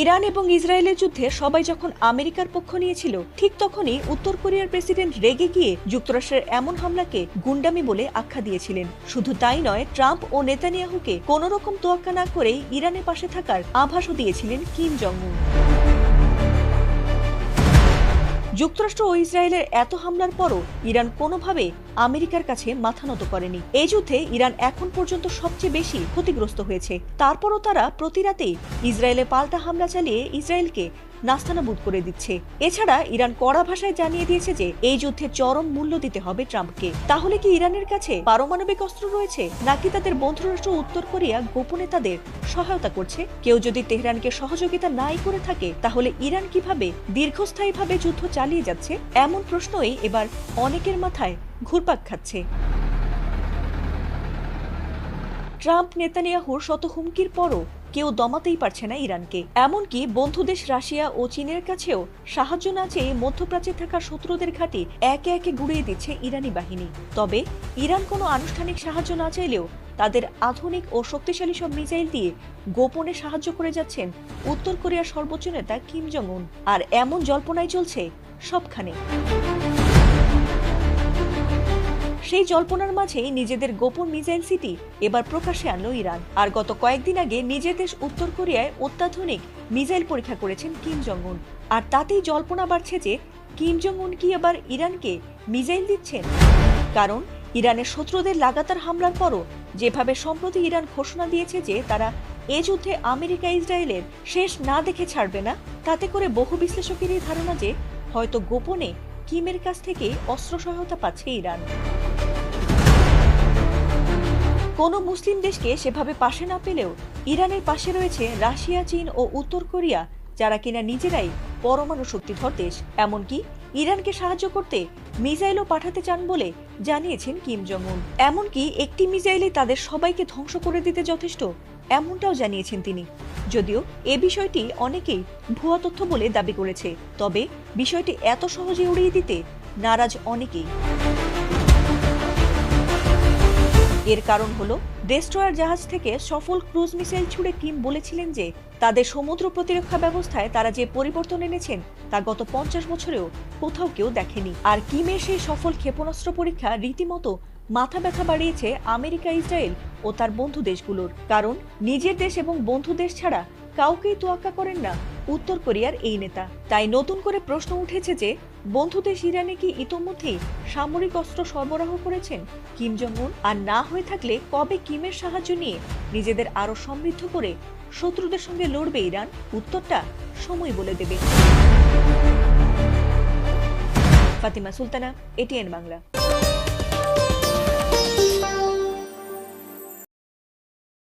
Iran এবং ইসরায়েলের যুদ্ধে সবাই যখন আমেরিকার পক্ষ নিয়েছিল, ঠিক তখনই উত্তর কোরিয়ার প্রেসিডেন্ট রেগে গিয়ে যুক্তরাষ্ট্রের এমন হামলাকে গুন্ডামি বলে আখ্যা দিয়েছিলেন। শুধু তাই নয়, ট্রাম্প ও নেতানিয়াহুকে কোনো রকম তোয়াক্কা না করেই ইরানের পাশে থাকার আভাসও দিয়েছিলেন কিম জং উন। যুক্তরাষ্ট্র ও ইসরায়েলের এত হামলার পরও ইরান কোনোভাবে আমেরিকার কাছে মাথা নত করেনি। এই যুদ্ধে ইরান এখন পর্যন্ত সবচেয়ে বেশি ক্ষতিগ্রস্ত হয়েছে। তারপরও তারা প্রতি রাতেই ইসরায়েলে পাল্টা হামলা চালিয়ে ইসরায়েলকে নাস্তানাবুদ করে দিচ্ছে। এছাড়া ইরান কড়া ভাষায় জানিয়ে দিয়েছে যে এই যুদ্ধে চরম মূল্য দিতে হবে ট্রাম্পকে। তাহলে কি ইরানের কাছে পারমাণবিক অস্ত্র রয়েছে, নাকি তাদের বন্ধুরাষ্ট্র উত্তর কোরিয়া গোপনে তাদের সহায়তা করছে? কেউ যদি তেহরানকে সহযোগিতা নাই করে থাকে, তাহলে ইরান কিভাবে দীর্ঘস্থায়ীভাবে যুদ্ধ চালিয়ে যাচ্ছে? এমন প্রশ্নই এবার অনেকের মাথায় ঘুরপাক খাচ্ছে। ট্রাম্প নেতানিয়াহুর শত হুমকির পরও কেউ দমাতেই পারছে না ইরানকে। এমনকি বন্ধু দেশ রাশিয়া ও চীনের কাছেও সাহায্য না চেয়ে মধ্যপ্রাচ্যে থাকা শত্রুদের ঘাঁটি একে একে গুড়িয়ে দিচ্ছে ইরানি বাহিনী। তবে ইরান কোনো আনুষ্ঠানিক সাহায্য না চাইলেও তাদের আধুনিক ও শক্তিশালী সব মিসাইল দিয়ে গোপনে সাহায্য করে যাচ্ছেন উত্তর কোরিয়ার সর্বোচ্চ নেতা কিম জং উন। আর এমন জল্পনাই চলছে সবখানে। সেই জল্পনার মাঝেই নিজেদের গোপন মিসাইল সিটি এবার প্রকাশ্যে আনলো ইরান। আর গত কয়েকদিন আগে নিজের দেশ উত্তর কোরিয়ায় অত্যাধুনিক মিসাইল পরীক্ষা করেছেন কিম জং উন। আর তাতেই জল্পনা বাড়ছে যে কিম জং উন কি আবার ইরানকে মিসাইল দিচ্ছেন। কারণ ইরানের শত্রুদের লাগাতার হামলার পরও যেভাবে সম্প্রতি ইরান ঘোষণা দিয়েছে যে তারা এ যুদ্ধে আমেরিকা ইসরায়েলের শেষ না দেখে ছাড়বে না, তাতে করে বহু বিশ্লেষকেরই ধারণা যে হয়তো গোপনে কিমের কাছ থেকে অস্ত্র সহায়তা পাচ্ছে ইরান। কোনো মুসলিম দেশকে সেভাবে পাশে না পেলেও ইরানের পাশে রয়েছে রাশিয়া, চীন ও উত্তর কোরিয়া, যারা কিনা নিজেরাই পরমাণু শক্তিধর দেশ। এমনকি ইরানকে সাহায্য করতে মিসাইলও পাঠাতে চান বলে জানিয়েছেন কিম জং উন। এমনকি একটি মিসাইলে তাদের সবাইকে ধ্বংস করে দিতে যথেষ্ট, এমনটাও জানিয়েছেন তিনি। যদিও এ বিষয়টি অনেকেই ভুয়া তথ্য বলে দাবি করেছে, তবে বিষয়টি এত সহজে উড়িয়ে দিতে নারাজ অনেকেই। এর কারণ হলো, ডেস্ট্রয়ার জাহাজ থেকে সফল ক্রুজ মিসাইল ছুড়ে কিম বলেছিলেন যে তাদের সমুদ্র প্রতিরক্ষা ব্যবস্থায় তারা যে পরিবর্তন এনেছেন তা গত 50 বছরেও কোথাও কেউ দেখেনি। আর কিমের সেই সফল ক্ষেপণাস্ত্র পরীক্ষা রীতিমতো মাথা ব্যথা বাড়িয়েছে আমেরিকা, ইসরায়েল ও তার বন্ধু দেশগুলোর। কারণ নিজের দেশ এবং বন্ধু দেশ ছাড়া কাউকেই তোয়াক্কা করেন না উত্তর কোরিয়ার এই নেতা। তাই নতুন করে প্রশ্ন উঠেছে যে বন্ধু দেশ ইরানে কি ইতোমধ্যেই সামরিক অস্ত্র সরবরাহ করেছেন কিম জং উন? আর না হয়ে থাকলে কবে কিমের সাহায্য নিয়ে নিজেদের আরো সমৃদ্ধ করে শত্রুদের সঙ্গে লড়বে ইরান? উত্তরটা সময় বলে দেবে। ফাতিমা সুলতানা, এটিএন বাংলা।